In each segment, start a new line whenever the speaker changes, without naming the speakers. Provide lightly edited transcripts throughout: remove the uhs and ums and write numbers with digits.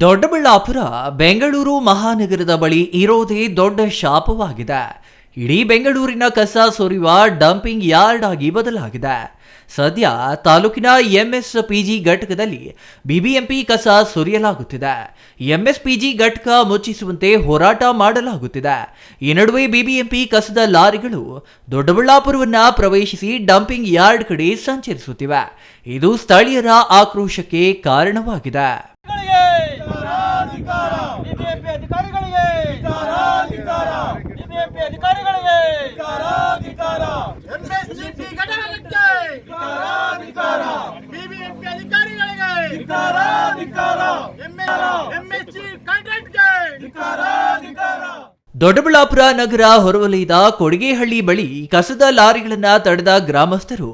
ದೊಡ್ಡಬಳ್ಳಾಪುರ ಬೆಂಗಳೂರು ಮಹಾನಗರದ ಬಳಿ ಇರೋದೇ ದೊಡ್ಡ ಶಾಪವಾಗಿದೆ. ಇಡೀ ಬೆಂಗಳೂರಿನ ಕಸ ಸುರಿಯುವ ಡಂಪಿಂಗ್ ಯಾರ್ಡ್ ಆಗಿ ಬದಲಾಗಿದೆ. ಸದ್ಯ ತಾಲೂಕಿನ ಎಂಎಸ್ಪಿಜಿ ಘಟಕದಲ್ಲಿ ಬಿಬಿಎಂಪಿ ಕಸ ಸುರಿಯಲಾಗುತ್ತಿದೆ. ಎಂಎಸ್ಪಿಜಿ ಘಟಕ ಮುಚ್ಚಿಸುವಂತೆ ಹೋರಾಟ ಮಾಡಲಾಗುತ್ತಿದೆ. ಈ ನಡುವೆ ಬಿಬಿಎಂಪಿ ಕಸದ ಲಾರಿಗಳು ದೊಡ್ಡಬಳ್ಳಾಪುರವನ್ನ ಪ್ರವೇಶಿಸಿ ಡಂಪಿಂಗ್ ಯಾರ್ಡ್ ಕಡೆ ಸಂಚರಿಸುತ್ತಿವೆ. ಇದು ಸ್ಥಳೀಯರ ಆಕ್ರೋಶಕ್ಕೆ ಕಾರಣವಾಗಿದೆ. ದೊಡ್ಡಬಳ್ಳಾಪುರ ನಗರ ಹೊರವಲಯದ ಕೊಡಿಗೆಹಳ್ಳಿ ಬಳಿ ಕಸದ ಲಾರಿಗಳನ್ನ ತಡೆದ ಗ್ರಾಮಸ್ಥರು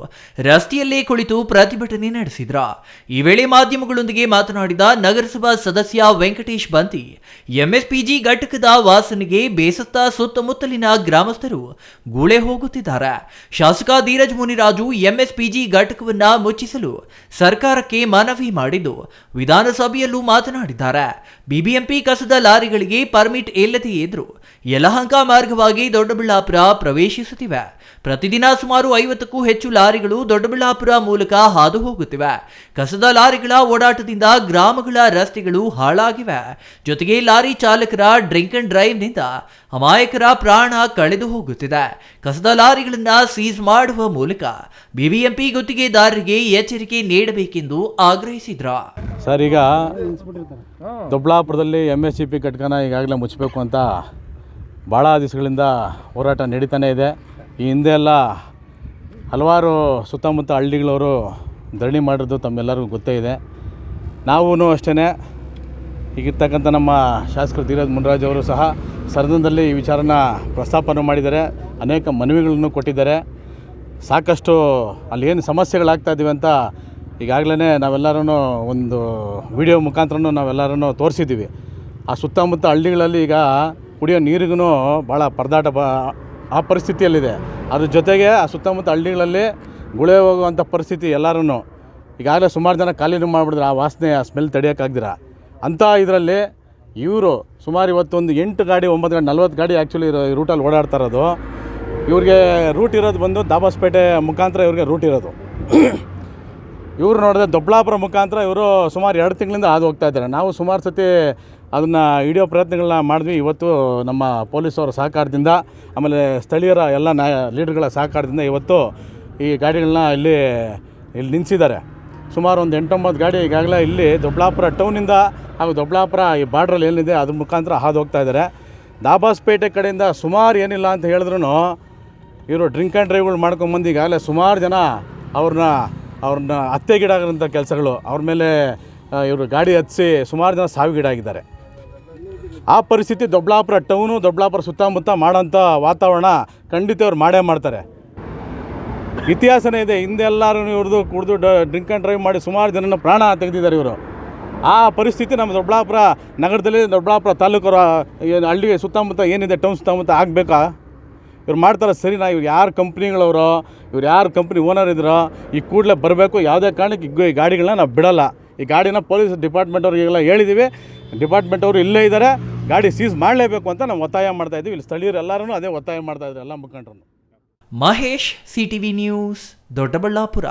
ರಸ್ತೆಯಲ್ಲೇ ಕುಳಿತು ಪ್ರತಿಭಟನೆ ನಡೆಸಿದ್ರು. ಈ ವೇಳೆ ಮಾಧ್ಯಮಗಳೊಂದಿಗೆ ಮಾತನಾಡಿದ ನಗರಸಭಾ ಸದಸ್ಯ ವೆಂಕಟೇಶ್ ಬಂತಿ, ಎಂಎಸ್ಪಿಜಿ ಘಟಕದ ವಾಸನೆಗೆ ಬೇಸತ್ತ ಸುತ್ತಮುತ್ತಲಿನ ಗ್ರಾಮಸ್ಥರು ಗೂಳೆ ಹೋಗುತ್ತಿದ್ದಾರೆ. ಶಾಸಕ ಧೀರಜ್ ಮುನಿರಾಜು ಎಂಎಸ್ಪಿಜಿ ಘಟಕವನ್ನ ಮುಚ್ಚಿಸಲು ಸರ್ಕಾರಕ್ಕೆ ಮನವಿ ಮಾಡಿದ್ದು ವಿಧಾನಸಭೆಯಲ್ಲೂ ಮಾತನಾಡಿದ್ದಾರೆ. ಬಿಬಿಎಂಪಿ ಕಸದ ಲಾರಿಗಳಿಗೆ ಪರ್ಮಿಟ್ ಇಲ್ಲದೇ ಇದ್ರು ಯಲಹಂಕ ಮಾರ್ಗವಾಗಿ ದೊಡ್ಡಬಳ್ಳಾಪುರ ಪ್ರವೇಶಿಸುತ್ತಿವೆ. ಪ್ರತಿದಿನ ಸುಮಾರು 50ಕ್ಕೂ ಹೆಚ್ಚು ಲಾರಿಗಳು ದೊಡ್ಡಬಳ್ಳಾಪುರ ಮೂಲಕ ಹಾದು ಹೋಗುತ್ತಿವೆ. ಕಸದ ಲಾರಿಗಳ ಓಡಾಟದಿಂದ ಗ್ರಾಮಗಳ ರಸ್ತೆಗಳು ಹಾಳಾಗಿವೆ. ಜೊತೆಗೆ ಲಾರಿ ಚಾಲಕರ ಡ್ರಿಂಕ್ ಅಂಡ್ ಡ್ರೈವ್ನಿಂದ ಅಮಾಯಕರ ಪ್ರಾಣ ಕಳೆದು ಹೋಗುತ್ತಿದೆ. ಕಸದ ಲಾರಿಗಳನ್ನ ಸೀಸ್ ಮಾಡುವ ಮೂಲಕ ಬಿಬಿಎಂಪಿ ಗುತ್ತಿಗೆದಾರರಿಗೆ ಎಚ್ಚರಿಕೆ ನೀಡಬೇಕೆಂದು ಆಗ್ರಹಿಸಿದ್ರು.
ಸರ್, ಈಗ ದೊಡ್ಡಬಳ್ಳಾಪುರದಲ್ಲಿ ಎಂಎಸ್ಸಿಪಿ ಘಟಕನ ಈಗಾಗಲೇ ಮುಚ್ಚಬೇಕು ಅಂತ ಭಾಳ ದಿವಸಗಳಿಂದ ಹೋರಾಟ ನಡೀತಾನೆ ಇದೆ. ಈ ಹಿಂದೆ ಎಲ್ಲ ಹಲವಾರು ಸುತ್ತಮುತ್ತ ಹಳ್ಳಿಗಳವರು ಧರಣಿ ಮಾಡಿರೋದು ತಮ್ಮೆಲ್ಲರಿಗೂ ಗೊತ್ತೇ ಇದೆ. ನಾವೂ ಅಷ್ಟೇ ಈಗಿರ್ತಕ್ಕಂಥ ನಮ್ಮ ಶಾಸಕರು ಧೀರಜ್ ಮುನಿರಾಜ್ ಅವರು ಸಹ ಸದನದಲ್ಲಿ ಈ ವಿಚಾರನ ಪ್ರಸ್ತಾಪನೆ ಮಾಡಿದ್ದಾರೆ. ಅನೇಕ ಮನವಿಗಳನ್ನು ಕೊಟ್ಟಿದ್ದಾರೆ. ಸಾಕಷ್ಟು ಅಲ್ಲಿ ಏನು ಸಮಸ್ಯೆಗಳಾಗ್ತಾಯಿದ್ದೀವಿ ಅಂತ ಈಗಾಗಲೇ ನಾವೆಲ್ಲರೂ ಒಂದು ವಿಡಿಯೋ ಮುಖಾಂತರ ನಾವೆಲ್ಲರೂ ತೋರಿಸಿದ್ದೀವಿ. ಆ ಸುತ್ತಮುತ್ತ ಹಳ್ಳಿಗಳಲ್ಲಿ ಈಗ ಕುಡಿಯೋ ನೀರಿಗೂ ಭಾಳ ಪರದಾಟ ಆ ಪರಿಸ್ಥಿತಿಯಲ್ಲಿದೆ. ಅದ್ರ ಜೊತೆಗೆ ಆ ಸುತ್ತಮುತ್ತ ಹಳ್ಳಿಗಳಲ್ಲಿ ಗುಳೆ ಹೋಗುವಂಥ ಪರಿಸ್ಥಿತಿ ಎಲ್ಲರೂ ಈಗಾಗಲೇ ಸುಮಾರು ಜನ ಖಾಲಿನೂ ಮಾಡಿಬಿಡಿದ್ರೆ ಆ ವಾಸನೆ ಆ ಸ್ಮೆಲ್ ತಡೆಯೋಕ್ಕಾಗ್ದಿರ ಅಂಥ ಇದರಲ್ಲಿ ಇವರು ಸುಮಾರು ಇವತ್ತು ಒಂದು 8 ಗಾಡಿ 9 ಗಾಡಿ 40 ಗಾಡಿ ಆ್ಯಕ್ಚುಲಿ ರೂಟಲ್ಲಿ ಓಡಾಡ್ತಾ ಇರೋದು. ಇವ್ರಿಗೆ ರೂಟ್ ಇರೋದು ಬಂದು ದಾಬಾಸ್ಪೇಟೆ ಮುಖಾಂತರ ಇವ್ರಿಗೆ ರೂಟ್ ಇರೋದು. ಇವರು ನೋಡಿದ್ರೆ ದೊಡ್ಡಬಳ್ಳಾಪುರ ಮುಖಾಂತರ ಇವರು ಸುಮಾರು 2 ತಿಂಗಳಿಂದ ಹಾದು ಹೋಗ್ತಾ ಇದ್ದಾರೆ. ನಾವು ಸುಮಾರು ಸತಿ ಅದನ್ನು ಹಿಡಿಯೋ ಪ್ರಯತ್ನಗಳನ್ನ ಮಾಡಿದ್ವಿ. ಇವತ್ತು ನಮ್ಮ ಪೊಲೀಸವರ ಸಹಕಾರದಿಂದ ಆಮೇಲೆ ಸ್ಥಳೀಯರ ಎಲ್ಲ ಲೀಡರ್ಗಳ ಸಹಕಾರದಿಂದ ಇವತ್ತು ಈ ಗಾಡಿಗಳನ್ನ ಇಲ್ಲಿ ನಿಲ್ಲಿಸಿದ್ದಾರೆ. ಸುಮಾರು ಒಂದು 8-9 ಗಾಡಿ ಈಗಾಗಲೇ ಇಲ್ಲಿ ದೊಡ್ಡಬಳ್ಳಾಪುರ ಟೌನಿಂದ ಹಾಗೂ ದೊಡ್ಡಬಳ್ಳಾಪುರ ಈ ಬಾರ್ಡ್ರಲ್ಲಿ ಏನಿದೆ ಅದ್ರ ಮುಖಾಂತರ ಹಾದು ಹೋಗ್ತಾ ಇದ್ದಾರೆ. ದಾಬಾಸ್ಪೇಟೆ ಕಡೆಯಿಂದ ಸುಮಾರು ಏನಿಲ್ಲ ಅಂತ ಹೇಳಿದ್ರು ಇವರು ಡ್ರಿಂಕ್ ಆ್ಯಂಡ್ ಡ್ರೈವ್ಗಳು ಮಾಡ್ಕೊಂಬಂದು ಈಗಾಗಲೇ ಸುಮಾರು ಜನ ಅವ್ರನ್ನ ಹತ್ಯೆಗೀಡಾಗಿರೋಂಥ ಕೆಲಸಗಳು ಅವ್ರ ಮೇಲೆ ಇವರು ಗಾಡಿ ಹತ್ತಿಸಿ ಸುಮಾರು ಜನ ಸಾವಿಗೀಡಾಗಿದ್ದಾರೆ. ಆ ಪರಿಸ್ಥಿತಿ ದೊಡ್ಡಬಳ್ಳಾಪುರ ಟೌನು ದೊಡ್ಡಬಳ್ಳಾಪುರ ಸುತ್ತಮುತ್ತ ಮಾಡೋಂಥ ವಾತಾವರಣ ಖಂಡಿತ ಅವ್ರು ಮಾಡೇ ಮಾಡ್ತಾರೆ. ಇತಿಹಾಸನೇ ಇದೆ. ಹಿಂದೆ ಎಲ್ಲರೂ ಇವ್ರದ್ದು ಕುಡಿದು ಡ್ರಿಂಕ್ ಆ್ಯಂಡ್ ಡ್ರೈವ್ ಮಾಡಿ ಸುಮಾರು ಜನನ ಪ್ರಾಣ ತೆಗೆದಿದ್ದಾರೆ ಇವರು. ಆ ಪರಿಸ್ಥಿತಿ ನಮ್ಮ ದೊಡ್ಡಬಳ್ಳಾಪುರ ನಗರದಲ್ಲಿ ದೊಡ್ಡಬಳ್ಳಾಪುರ ತಾಲೂಕರ ಹಳ್ಳಿ ಸುತ್ತಮುತ್ತ ಏನಿದೆ ಟೌನ್ ಸುತ್ತಮುತ್ತ ಆಗಬೇಕಾ? ಇವ್ರು ಮಾಡ್ತಾರೆ ಸರಿನಾ? ಇವ್ರು ಯಾರು ಕಂಪ್ನಿಗಳವರು, ಇವ್ರು ಯಾರು ಕಂಪ್ನಿ ಓನರ್ ಇದ್ರೋ ಈ ಕೂಡಲೇ ಬರಬೇಕು. ಯಾವುದೇ ಕಾರಣಕ್ಕೆ ಈ ಗಾಡಿಗಳನ್ನ ನಾವು ಬಿಡೋಲ್ಲ. ಈ ಗಾಡಿನ ಪೊಲೀಸ್ ಡಿಪಾರ್ಟ್ಮೆಂಟ್ ಅವ್ರಿಗೆಲ್ಲ ಹೇಳಿದ್ದೀವಿ. ಡಿಪಾರ್ಟ್ಮೆಂಟ್ ಅವರು ಇಲ್ಲೇ ಇದ್ದಾರೆ. ಗಾಡಿ ಸೀಸ್ ಮಾಡಲೇಬೇಕು ಅಂತ ನಾವು ಒತ್ತಾಯ ಮಾಡ್ತಾಯಿದ್ದೀವಿ. ಇಲ್ಲಿ ಸ್ಥಳೀಯರು ಎಲ್ಲರೂ ಅದೇ ಒತ್ತಾಯ ಮಾಡ್ತಾಯಿದ್ರು, ಎಲ್ಲ ಮುಖಂಡರು.
Mahesh, CTV news, Doddaballapura.